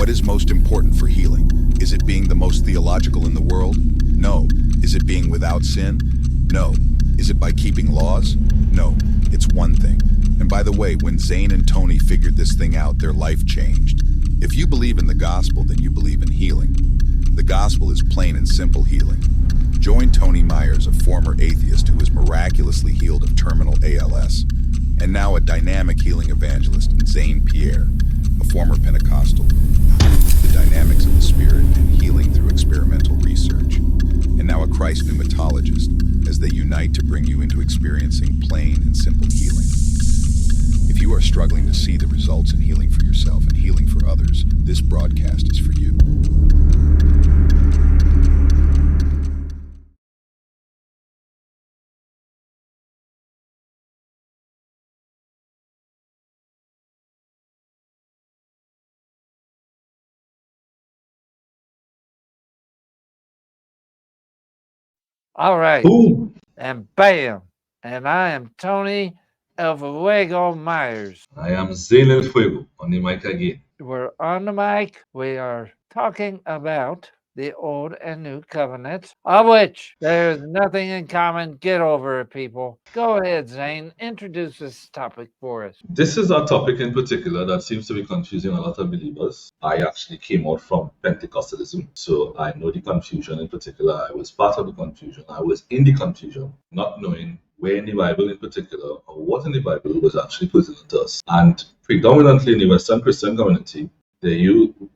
What is most important for healing? Is it being the most theological in the world? No. Is it being without sin? No. Is it by keeping laws? No. It's one thing. And by the way, when Zane and Tony figured this thing out, their life changed. If you believe in the gospel, then you believe in healing. The gospel is plain and simple healing. Join Tony Myers, a former atheist who was miraculously healed of terminal ALS, and now a dynamic healing evangelist, and Zane Pierre, a former Pentecostal, proved the dynamics of the Spirit and healing through experimental research, and now a Christ pneumatologist, as they unite to bring you into experiencing plain and simple healing. If you are struggling to see the results in healing for yourself and healing for others, this broadcast is for you. All right. Boom. And bam. And I am Tony El Fuego Myers. I am Zane El Fuego on the mic again. We're on the mic. We are talking about the Old and New Covenants, of which there's nothing in common. Get over it, people. Go ahead, Zane. Introduce this topic for us. This is a topic in particular that seems to be confusing a lot of believers. I actually came out from Pentecostalism, so I know the confusion in particular. I was part of the confusion. I was in the confusion, not knowing where in the Bible in particular or what in the Bible was actually pertinent to us. And predominantly in the Western Christian community,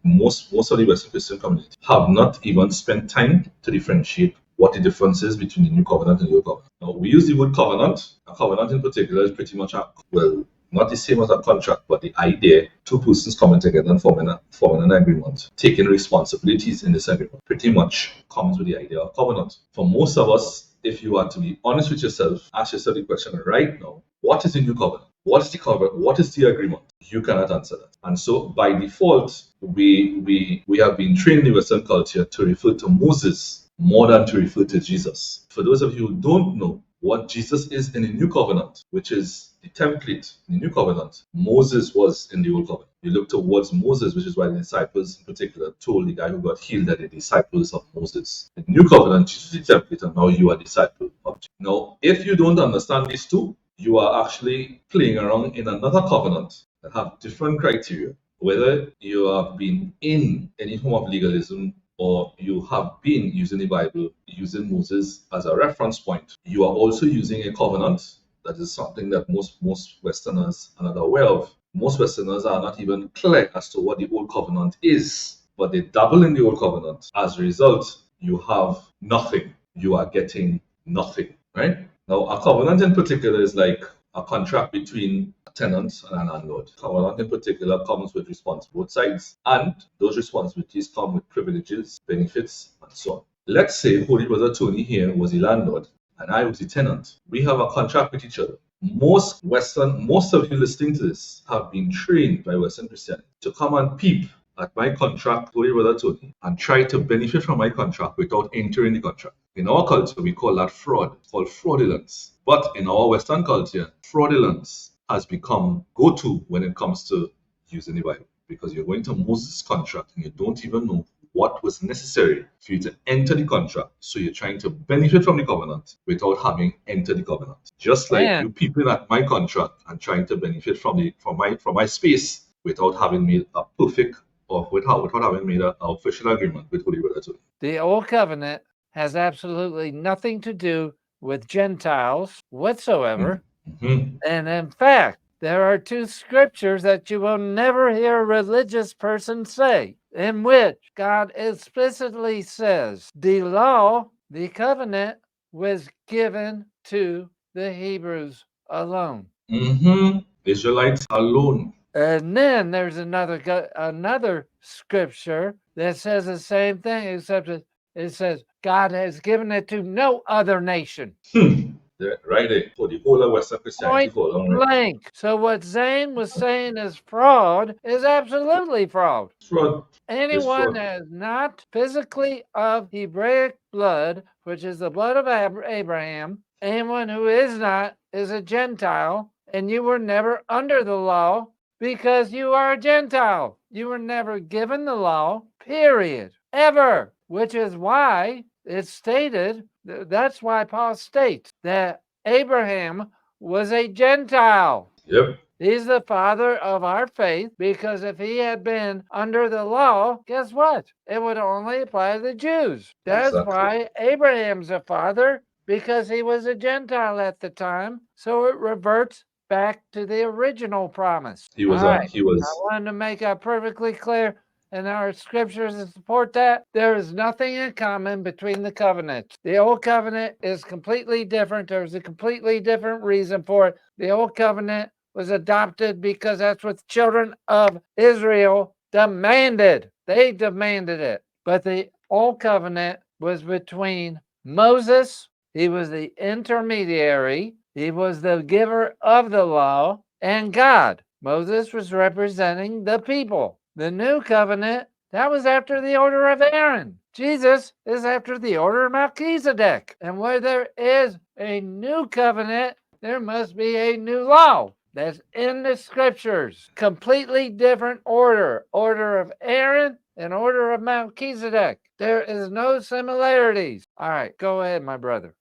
most of the Western Christian community have not even spent time to differentiate what the difference is between the New Covenant and the Old Covenant. Now, we use the word covenant. A covenant in particular is pretty much not the same as a contract, but the idea two persons coming together and forming an agreement, taking responsibilities in this agreement, pretty much comes with the idea of covenant. For most of us, if you are to be honest with yourself, ask yourself the question right now: what is the New Covenant? What is the covenant? What is the agreement? You cannot answer that. And so by default, we have been trained in Western culture to refer to Moses more than to refer to Jesus. For those of you who don't know what Jesus is in the New Covenant, which is the template in the New Covenant, Moses was in the Old Covenant. You look towards Moses, which is why the disciples in particular told the guy who got healed that they're disciples of Moses. In the New Covenant, Jesus is the template, and now you are disciple of Jesus. Now, if you don't understand these two, you are actually playing around in another covenant that have different criteria. Whether you have been in any form of legalism or you have been using the Bible, using Moses as a reference point, you are also using a covenant. That is something that most Westerners are not aware of. Most Westerners are not even clear as to what the Old Covenant is, but they dabble in the Old Covenant. As a result, you have nothing. You are getting nothing, right? Now, a covenant in particular is like a contract between a tenant and a landlord. Covenant in particular comes with responsibilities both sides, and those responsibilities come with privileges, benefits, and so on. Let's say Holy Brother Tony here was the landlord and I was the tenant. We have a contract with each other. Most of you listening to this have been trained by Western Christianity to come and peep at my contract, Holy Brother Tony, and try to benefit from my contract without entering the contract. In our culture, we call that fraud. It's called fraudulence. But in our Western culture, fraudulence has become go-to when it comes to using the Bible, because you're going to Moses' contract and you don't even know what was necessary for you to enter the contract. So you're trying to benefit from the covenant without having entered the covenant. Just like you people at my contract and trying to benefit from my space without having made a perfect or without having made an official agreement with Holy Brother Tony. The Old Covenant has absolutely nothing to do with Gentiles whatsoever. Mm-hmm. And in fact, there are two scriptures that you will never hear a religious person say, in which God explicitly says the law, the covenant, was given to the Hebrews alone. Mm-hmm. Israelites alone. And then there's another scripture that says the same thing, except it says God has given it to no other nation. Right there. For the whole of Western Christianity. Point blank. So what Zane was saying is fraud is absolutely fraud. Fraud. Anyone that is not physically of Hebraic blood, which is the blood of Abraham, anyone who is not is a Gentile, and you were never under the law because you are a Gentile. You were never given the law, period, ever, which is why it's stated, that's why Paul states that Abraham was a Gentile. Yep. He's the father of our faith because if he had been under the law, guess what? It would only apply to the Jews. That's Exactly. why Abraham's a father because he was a Gentile at the time. So it reverts back to the original promise. He All was right. he I was wanted to make that perfectly clear. And our scriptures that support that, there is nothing in common between the covenants. The old covenant is completely different. There's a completely different reason for it. The old covenant was adopted because that's what the children of Israel demanded. They demanded it. But the old covenant was between Moses, he was the intermediary, he was the giver of the law, and God. Moses was representing the people. The new covenant, that was after the order of Aaron. Jesus is after the order of Melchizedek. And where there is a new covenant, there must be a new law. That's in the scriptures. Completely different order. Order of Aaron and order of Melchizedek. There is no similarities. All right, go ahead, my brother.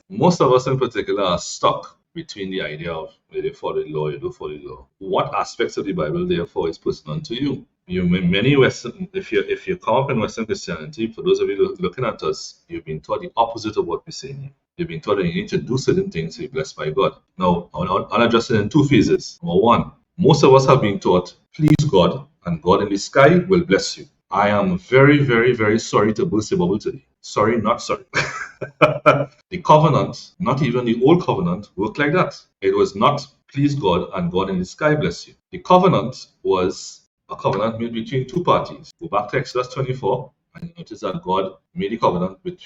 most of us in particular are stuck between the idea of whether you follow the law, you don't follow the law. What aspects of the Bible, therefore, is personal to you? Many Western, if you come up in Western Christianity, for those of you looking at us, you've been taught the opposite of what we're saying here. You've been taught that you need to do certain things to be blessed by God. Now, I'll address it in two phases. Number one, most of us have been taught, please God, and God in the sky will bless you. I am very, very, very sorry to burst your bubble today. Sorry, not sorry. The covenant, not even the old covenant, worked like that. It was not please God and God in the sky bless you. The covenant was a covenant made between two parties. Go back to Exodus 24 and you notice that God made a covenant with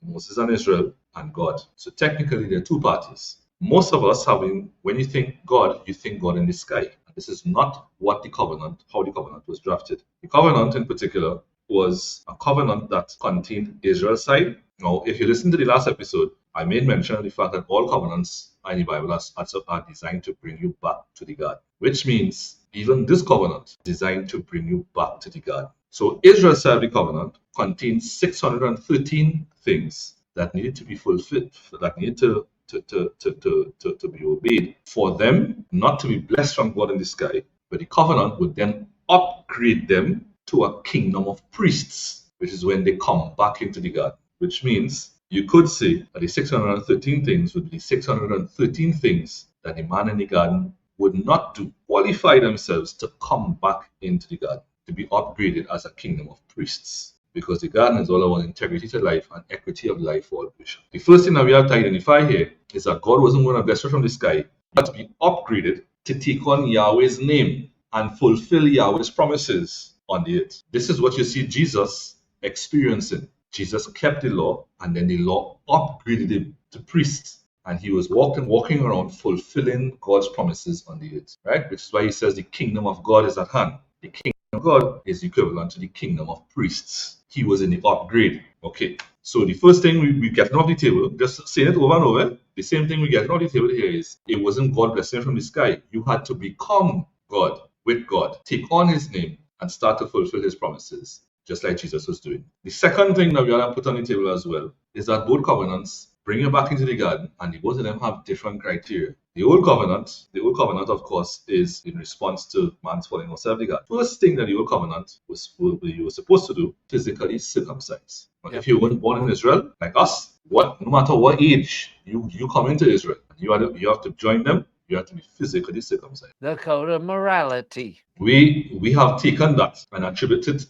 Moses and Israel and God. So technically there are two parties. Most of us when you think God in the sky. This is not how the covenant was drafted. The covenant in particular was a covenant that contained Israel's side. Now, if you listen to the last episode, I made mention of the fact that all covenants in the Bible are designed to bring you back to the God, which means even this covenant is designed to bring you back to the God. So Israel's side of the covenant contains 613 things that needed to be fulfilled, that needed to be obeyed for them not to be blessed from God in the sky, but the covenant would then upgrade them to a kingdom of priests, which is when they come back into the God, which means you could say that the 613 things would be the 613 things that the man in the garden would not do, qualify themselves to come back into the garden, to be upgraded as a kingdom of priests. Because the garden is all about integrity to life and equity of life for all creation. The first thing that we have to identify here is that God wasn't going to bless us from the sky, but to be upgraded to take on Yahweh's name and fulfill Yahweh's promises on the earth. This is what you see Jesus experiencing. Jesus kept the law, and then the law upgraded him to priest. And he was walking around fulfilling God's promises on the earth, right? Which is why he says the kingdom of God is at hand. The kingdom of God is equivalent to the kingdom of priests. He was in the upgrade. Okay, so the first thing we get off the table, just saying it over and over, the same thing we get off the table here is it wasn't God blessing from the sky. You had to become God with God, take on his name, and start to fulfill his promises, just like Jesus was doing. The second thing that we want to put on the table as well is that both covenants bring you back into the garden, and both of them have different criteria. The old covenant, of course, is in response to man's falling outside of the garden. First thing that the old covenant you were supposed to do, physically circumcise. Yep. If you weren't born in Israel, like us, no matter what age you come into Israel, you have to join them. You have to be physically circumcised. The code of morality. We have taken that and attributed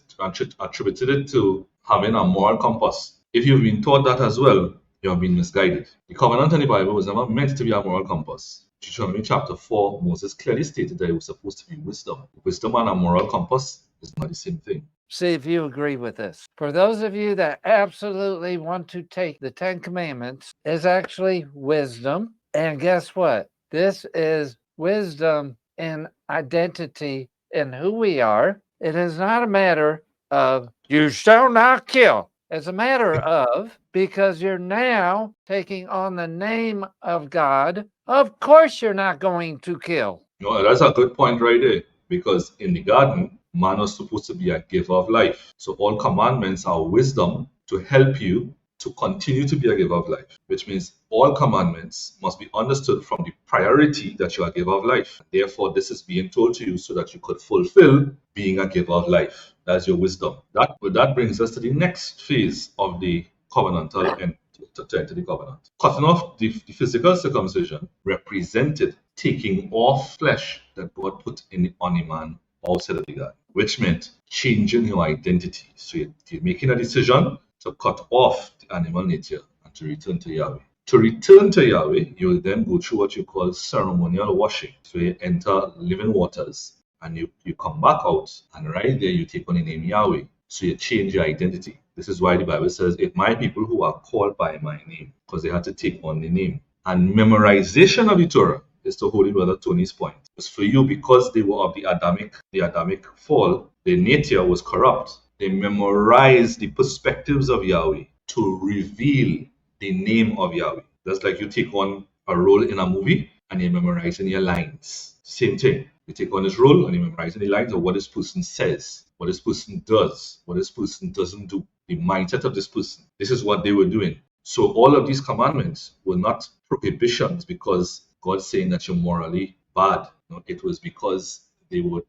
it to having a moral compass. If you've been taught that as well, you have been misguided. The covenant in the Bible was never meant to be a moral compass. Deuteronomy chapter 4, Moses clearly stated that it was supposed to be wisdom. Wisdom and a moral compass is not the same thing. See if you agree with this. For those of you that absolutely want to take the 10 Commandments, is actually wisdom. And guess what? This is wisdom in identity in who we are. It is not a matter of you shall not kill. It's a matter of, because you're now taking on the name of God, of course you're not going to kill. No, that's a good point right there. Because in the garden, man was supposed to be a giver of life. So all commandments are wisdom to help you to continue to be a giver of life, which means all commandments must be understood from the priority that you are a giver of life. Therefore, this is being told to you so that you could fulfill being a giver of life. That's your wisdom. That brings us to the next phase of the covenantal and to enter the covenant. Cutting off the physical circumcision represented taking off flesh that God put on a man outside of the garden, which meant changing your identity. So you're making a decision to cut off the animal nature and to return to Yahweh. To return to Yahweh, you will then go through what you call ceremonial washing. So you enter living waters and you come back out, and right there you take on the name Yahweh. So you change your identity. This is why the Bible says, if my people who are called by my name, because they had to take on the name. And memorization of the Torah is to Holy Brother Tony's point. It's for you because they were of the Adamic fall, their nature was corrupt. They memorized the perspectives of Yahweh to reveal the name of Yahweh. That's like you take on a role in a movie and you're memorizing your lines. Same thing. You take on this role and you're memorizing the lines of what this person says, what this person does, what this person doesn't do, the mindset of this person. This is what they were doing. So all of these commandments were not prohibitions because God's saying that you're morally bad. No, it was because they were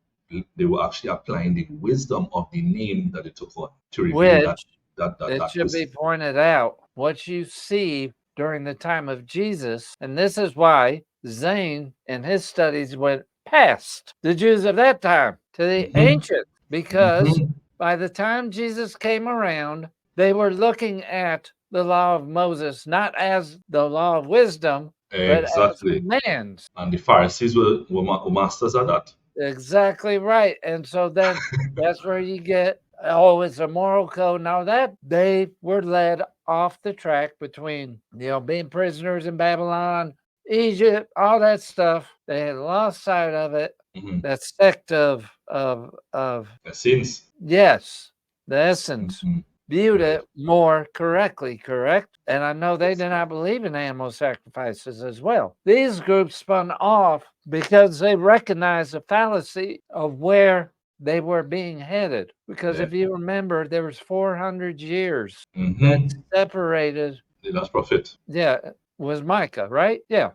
actually applying the wisdom of the name that they took on to reveal Which it should person. be pointed out what you see during the time of Jesus, and this is why Zane in his studies went past the Jews of that time to the ancient, because by the time Jesus came around, they were looking at the law of Moses not as the law of wisdom, but as Exactly. commands. And the Pharisees were masters at that. Exactly right. And so then that's where you get, oh, it's a moral code. Now that they were led off the track between, being prisoners in Babylon, Egypt, all that stuff. They had lost sight of it. That sect of Sins. yes, the essence. Viewed it more correctly, correct? And I know they did not believe in animal sacrifices as well. These groups spun off because they recognized the fallacy of where they were being headed. Because if you remember, there was 400 years that separated. The last prophet. Yeah, was Micah, right? Yeah.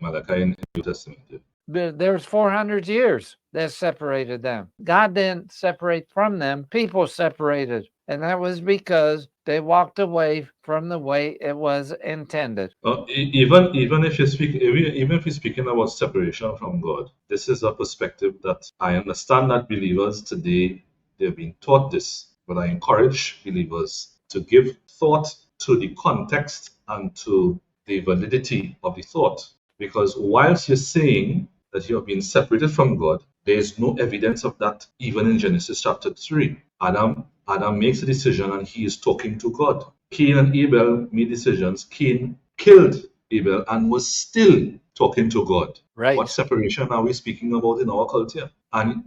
Malachi in the New Testament. Yeah. There was 400 years that separated them. God didn't separate from them. People separated. And that was because they walked away from the way it was intended. Even if you're speaking about separation from God, this is a perspective that I understand that believers today they've been taught this, but I encourage believers to give thought to the context and to the validity of the thought. Because whilst you're saying that you have been separated from God, there is no evidence of that even in Genesis chapter 3. Adam makes a decision and he is talking to God. Cain and Abel made decisions. Cain killed Abel and was still talking to God. Right. What separation are we speaking about in our culture? And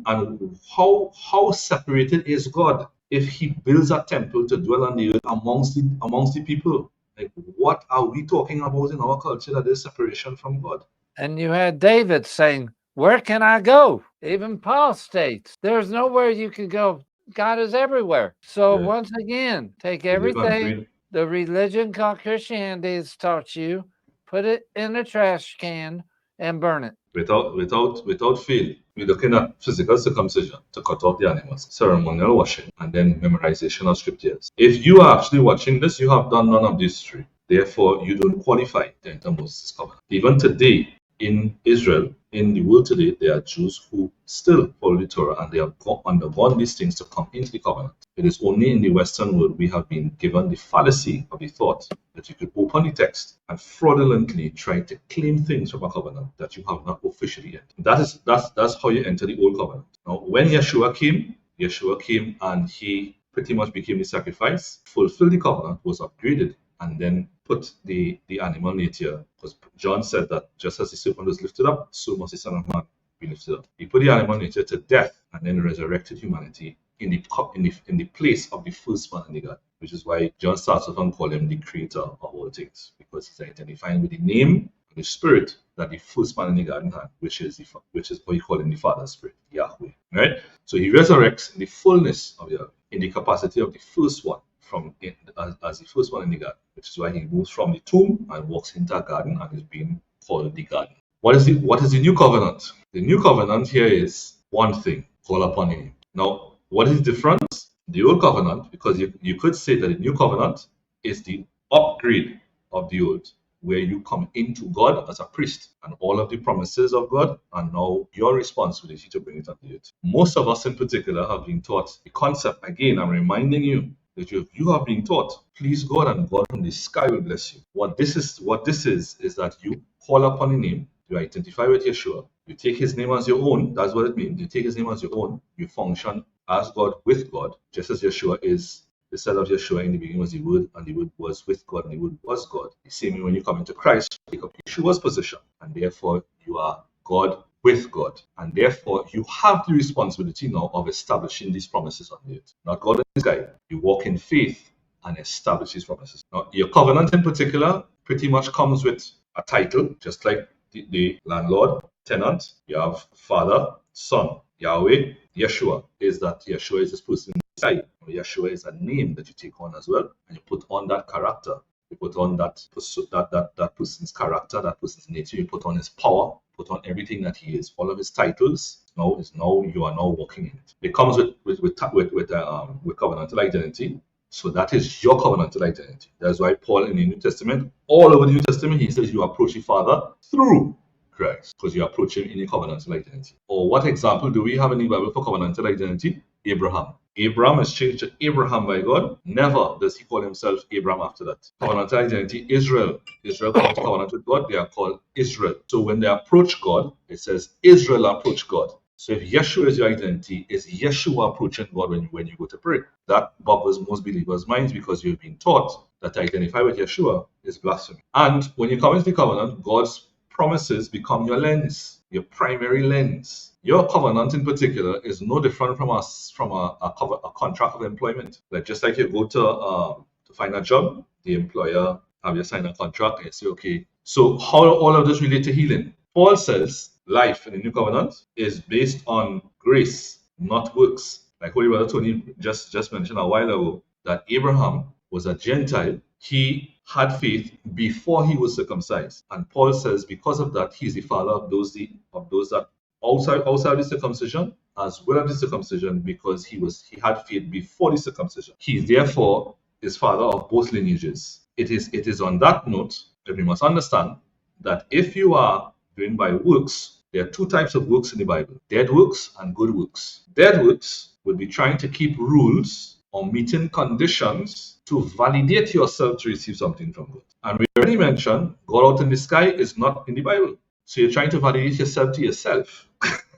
how separated is God if he builds a temple to dwell on the earth amongst the people? Like, what are we talking about in our culture that is separation from God? And you had David saying, where can I go? Even Paul states, there's nowhere you can go. God is everywhere. So once again, take everything the religion called Christianity has taught you, put it in a trash can and burn it. Without fail, we're looking at physical circumcision to cut off the animals, ceremonial washing, and then memorization of scriptures. If you are actually watching this, you have done none of these three. Therefore, you don't qualify to enter Moses' covenant. Even today, in Israel, in the world today, there are Jews who still follow the Torah and they have undergone these things to come into the covenant. It is only in the Western world we have been given the fallacy of the thought that you could open the text and fraudulently try to claim things from a covenant that you have not officially yet. That's how you enter the old covenant. Now, when Yeshua came and he pretty much became the sacrifice, fulfilled the covenant, was upgraded, and then put the animal nature, because John said that just as the serpent was lifted up, so must the Son of Man be lifted up. He put the animal nature to death and then resurrected humanity in the place of the first man in the garden, which is why John starts off and calls him the creator of all things, because he's identifying with the name the spirit that the first man in the garden had, which is what you call in the Father's spirit, Yahweh. Right? So he resurrects in the fullness of Yahweh, in the capacity of the first one, as the first one in the garden, which is why he moves from the tomb and walks into a garden and is being called the garden. What is the new covenant? The new covenant here is one thing: call upon him. Now, what is the difference? The old covenant, because you could say that the new covenant is the upgrade of the old, where you come into God as a priest, and all of the promises of God are now your responsibility to bring it on the earth. Most of us in particular have been taught the concept. Again, I'm reminding you that you have been taught, please God, and God from the sky will bless you. What this is that you call upon the name, you identify with Yeshua, you take his name as your own. That's what it means. You take his name as your own, you function as God with God, just as Yeshua is. The set of Yeshua in the beginning was the Word, and the Word was with God, and the Word was God. The same way when you come into Christ, you take up Yeshua's position, and therefore you are God with God. And therefore you have the responsibility now of establishing these promises on the earth. Not God in the sky. You walk in faith and establish these promises. Now, your covenant in particular pretty much comes with a title, just like the landlord, tenant. You have Father, Son, Yahweh, Yeshua. Yeshua is this person. Yeshua is a name that you take on as well, and you put on that character. You put on that person's character, that person's nature. You put on his power, put on everything that he is. All of his titles. Now you are now walking in it. It comes with covenantal identity. So that is your covenantal identity. That's why Paul in the New Testament, all over the New Testament, he says you approach the Father through Christ, because you approach him in your covenantal identity. Or what example do we have in the Bible for covenantal identity? Abraham. Abraham is changed to Abraham by God. Never does he call himself Abraham after that. Covenantal identity, Israel. Israel comes to covenant with God. They are called Israel. So when they approach God, it says Israel approach God. So if Yeshua is your identity, is Yeshua approaching God when you go to pray? That boggles most believers' minds, because you've been taught that to identify with Yeshua is blasphemy. And when you come into the covenant, God's promises become your lens, your primary lens. Your covenant in particular is no different from a contract of employment. Like just like you go to find a job, the employer have you sign a contract and you say, okay, so how all of this relate to healing? Paul says life in the new covenant is based on grace, not works. Like Holy Brother Tony just mentioned a while ago, that Abraham was a Gentile. He had faith before he was circumcised. And Paul says because of that, he's the father of those that outside the circumcision, as well as the circumcision, because he had faith before the circumcision. He therefore is father of both lineages. It is on that note that we must understand that if you are doing by works, there are two types of works in the Bible: dead works and good works. Dead works would be trying to keep rules or meeting conditions to validate yourself to receive something from God. And we already mentioned God out in the sky is not in the Bible. So you're trying to validate yourself to yourself.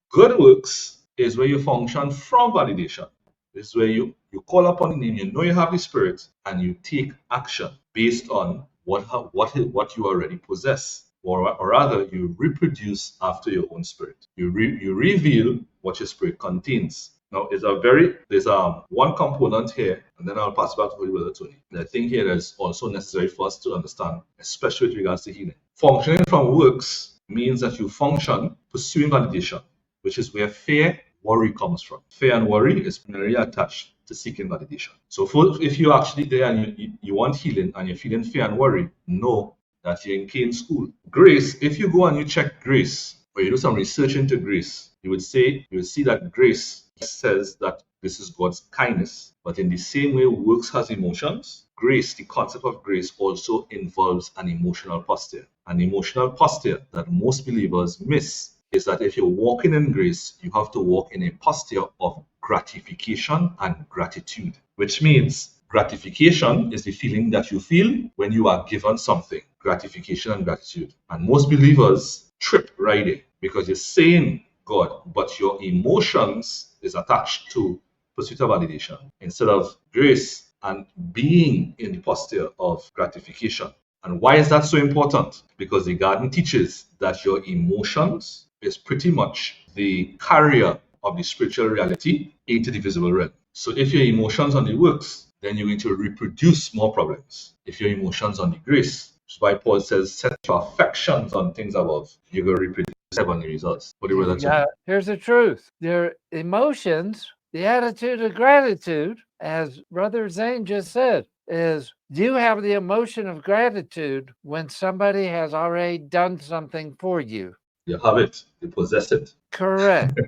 Good works is where you function from validation. This is where you call upon the name, you know you have the Spirit, and you take action based on what you already possess. Or rather, you reproduce after your own spirit. You reveal what your spirit contains. Now, there's one component here, and then I'll pass back to Holy Brother Tony. And I think here is also necessary for us to understand, especially with regards to healing. Functioning from works means that you function pursuing validation, which is where fear, worry comes from. Fear and worry is primarily attached to seeking validation. So if you're actually there and you want healing and you're feeling fear and worry, know that you're in Cain school. Grace, if you go and you check grace, or you do some research into grace, you would see that grace says that this is God's kindness. But in the same way works has emotions, grace, the concept of grace, also involves an emotional posture. An emotional posture that most believers miss is that if you're walking in grace, you have to walk in a posture of gratification and gratitude, which means gratification is the feeling that you feel when you are given something. Gratification and gratitude. And most believers trip right there because you're saying God, but your emotions is attached to pursuit of validation instead of grace and being in the posture of gratification. And why is that so important? Because the garden teaches that your emotions is pretty much the carrier of the spiritual reality into the visible realm. So if your emotions on the works, then you're going to reproduce more problems. If your emotions on the grace, That's why Paul says, set your affections on things above. You're going to repeat heavenly results. What do you relate to? Here's the truth. Your emotions, the attitude of gratitude, as Brother Zane just said, is you have the emotion of gratitude when somebody has already done something for you. You have it. You possess it. Correct.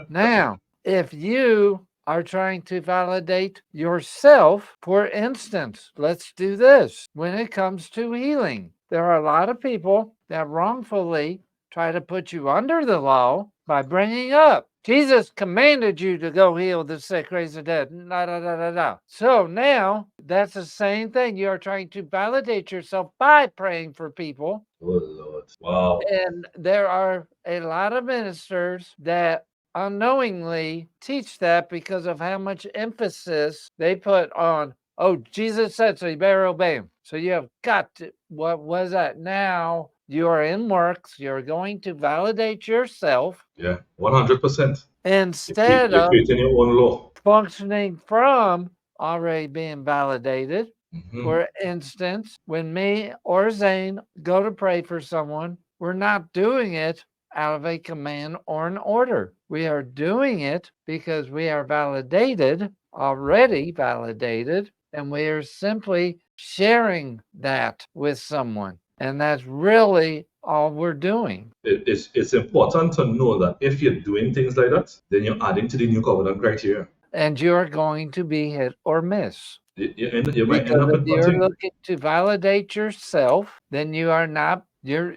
Now, if you are trying to validate yourself, for instance, let's do this. When it comes to healing, there are a lot of people that wrongfully try to put you under the law by bringing up Jesus commanded you to go heal the sick, raise the dead. Da, da, da, da, da. So now that's the same thing. You are trying to validate yourself by praying for people. Oh, Lord. Wow. And there are a lot of ministers that unknowingly teach that because of how much emphasis they put on, oh, Jesus said so, you better obey him. So you have got to, what was that? Now you are in works, you're going to validate yourself. Yeah, 100%. Instead You're of creating your own law. functioning from already being validated. Mm-hmm. For instance, when me or Zane go to pray for someone, we're not doing it out of a command or an order. We are doing it because we are validated, already validated, and we are simply sharing that with someone. And that's really all we're doing. It's important to know that if you're doing things like that, then you're adding to the new covenant criteria. And you're going to be hit or miss. You might end Because up if with you're nothing. looking to validate yourself, then you are not you're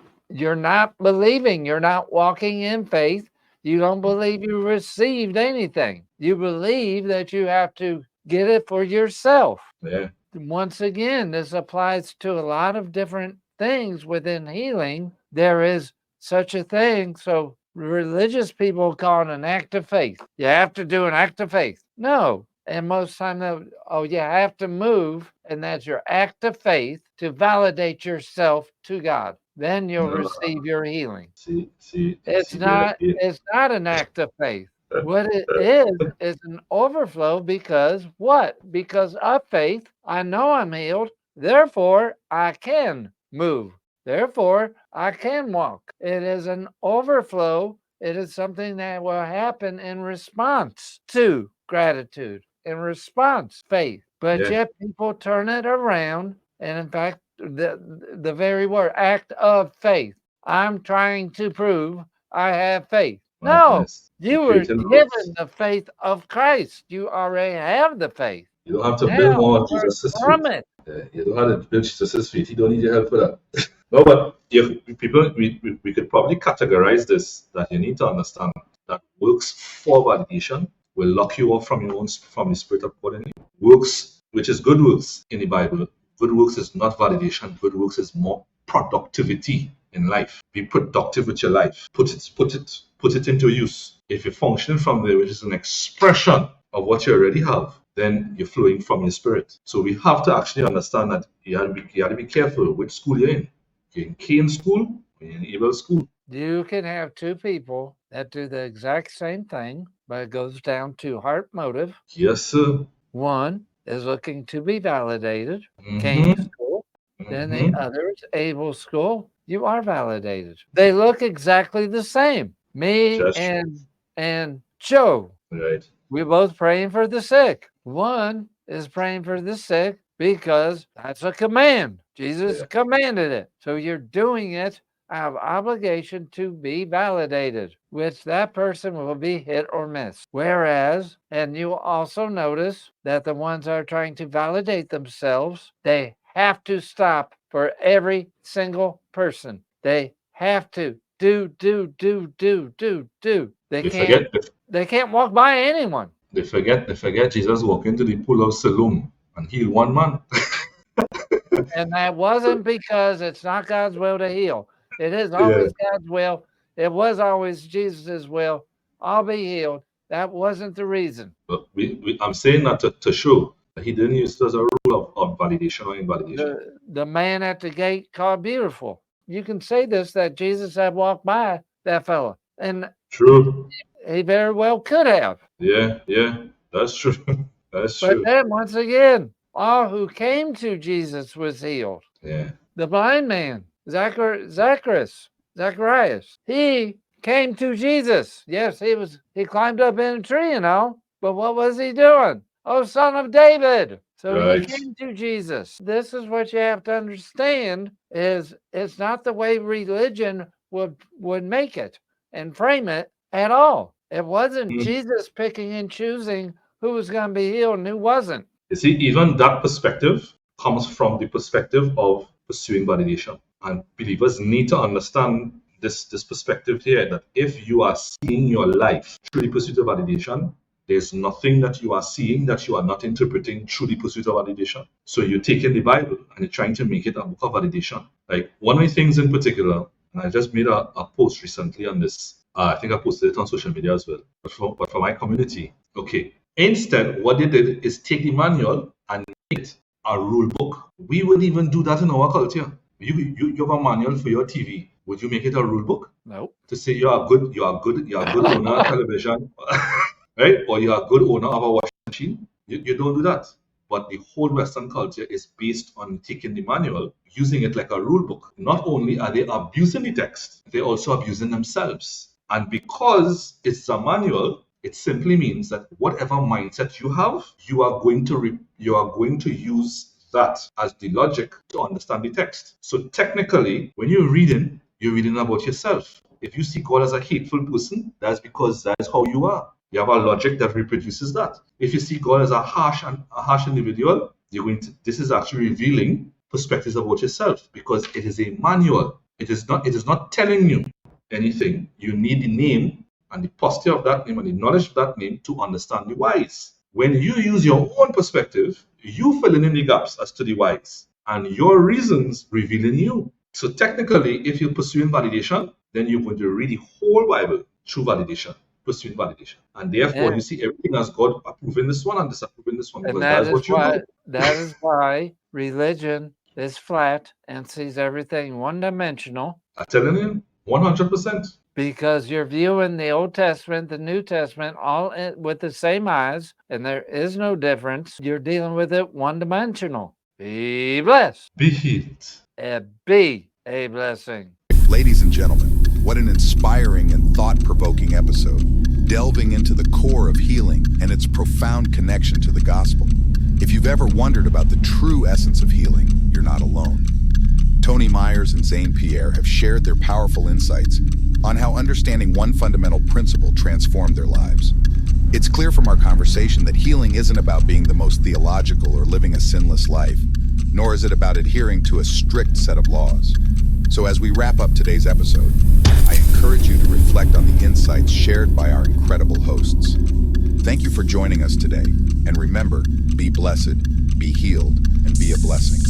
not believing, you're not walking in faith. You don't believe you received anything. You believe that you have to get it for yourself. Yeah. Once again, this applies to a lot of different things within healing. There is such a thing. So religious people call it an act of faith. You have to do an act of faith. No. And most time, you have to move, and that's your act of faith to validate yourself to God. Then you'll receive your healing. It's not an act of faith. What it is an overflow because what? Because of faith, I know I'm healed. Therefore, I can move. Therefore, I can walk. It is an overflow. It is something that will happen in response to gratitude, in response, faith. But yet people turn it around. And in fact, the very word act of faith. I'm trying to prove I have faith. No, you were given the faith of Christ. You already have the faith. You don't have to build more of Jesus' from faith. it. You don't have to build Jesus' faith. You don't need your help for that. No, but we could probably categorize this that you need to understand that works for validation will lock you off from the spirit accordingly. Works, which is good works in the Bible. Good works is not validation. Good works is more productivity in life. Be productive with your life. Put it into use. If you're functioning from there, which is an expression of what you already have, then you're flowing from your spirit. So we have to actually understand that you have to be careful which school you're in. You're in Cain school, or you're in evil school. You can have two people that do the exact same thing, but it goes down to heart motive. Yes, sir. One is looking to be validated, Mm-hmm. Cain school. Then the other is Abel school. You are validated. They look exactly the same. Me and Joe. Right. We're both praying for the sick. One is praying for the sick because that's a command. Jesus commanded it. So you're doing it out of obligation to be validated, which that person will be hit or miss. Whereas, and you will also notice that the ones that are trying to validate themselves, they have to stop for every single person. They have to do. They can't walk by anyone. They forget Jesus walked into the pool of Siloam and healed one man. And that wasn't because it's not God's will to heal. It is always God's will. It was always Jesus' will. I'll be healed. That wasn't the reason. But I'm saying that to show that he didn't use it as a rule of validation or invalidation. The man at the gate called beautiful. You can say this, that Jesus had walked by that fella. And true. He very well could have. Yeah, that's true. That's true. But then once again, All who came to Jesus was healed. Yeah. The blind man, Zacharias, he came to Jesus. Yes, he climbed up in a tree and all, but what was he doing? Oh, son of David. So he Right. came to Jesus. This is what you have to understand is it's not the way religion would make it and frame it at all. It wasn't Jesus picking and choosing who was going to be healed and who wasn't. You see, even that perspective comes from the perspective of pursuing validation. And believers need to understand this perspective here, that if you are seeing your life through the pursuit of validation, there's nothing that you are seeing that you are not interpreting through the pursuit of validation. So you're taking the Bible and you're trying to make it a book of validation. Like one of the things in particular, and I just made a post recently on this. I think I posted it on social media as well. But for my community, okay. Instead, what they did is take the manual and make it a rule book. We wouldn't even do that in our culture. You have a manual for your TV. Would you make it a rule book? Nope. To say you're a good owner of television, right? Or you're a good owner of a washing machine. You don't do that. But the whole Western culture is based on taking the manual, using it like a rule book. Not only are they abusing the text, they're also abusing themselves. And because it's a manual, it simply means that whatever mindset you have, you are going to use that as the logic to understand the text. So technically, when you're reading about yourself. If you see God as a hateful person, that's because that is how you are. You have a logic that reproduces that. If you see God as a harsh individual, this is actually revealing perspectives about yourself, because it is a manual. It is not telling you anything. You need the name and the posture of that name and the knowledge of that name to understand the whys. When you use your own perspective, you fill in the gaps as to the whys, and your reasons revealing you. So technically, if you're pursuing validation, then you're going to read the whole Bible through validation, pursuing validation. And therefore, you see everything as God approving this one and disapproving this one, And because that's what you know. that is why religion is flat and sees everything one-dimensional. I'm telling you, 100%. Because you're viewing the Old Testament, the New Testament, all with the same eyes, and there is no difference. You're dealing with it one-dimensional. Be blessed. Be healed. Be a blessing. Ladies and gentlemen, what an inspiring and thought-provoking episode, delving into the core of healing and its profound connection to the gospel. If you've ever wondered about the true essence of healing, you're not alone. Tony Myers and Zane Pierre have shared their powerful insights on how understanding one fundamental principle transformed their lives. It's clear from our conversation that healing isn't about being the most theological or living a sinless life, nor is it about adhering to a strict set of laws. So as we wrap up today's episode, I encourage you to reflect on the insights shared by our incredible hosts. Thank you for joining us today, and remember, be blessed, be healed, and be a blessing.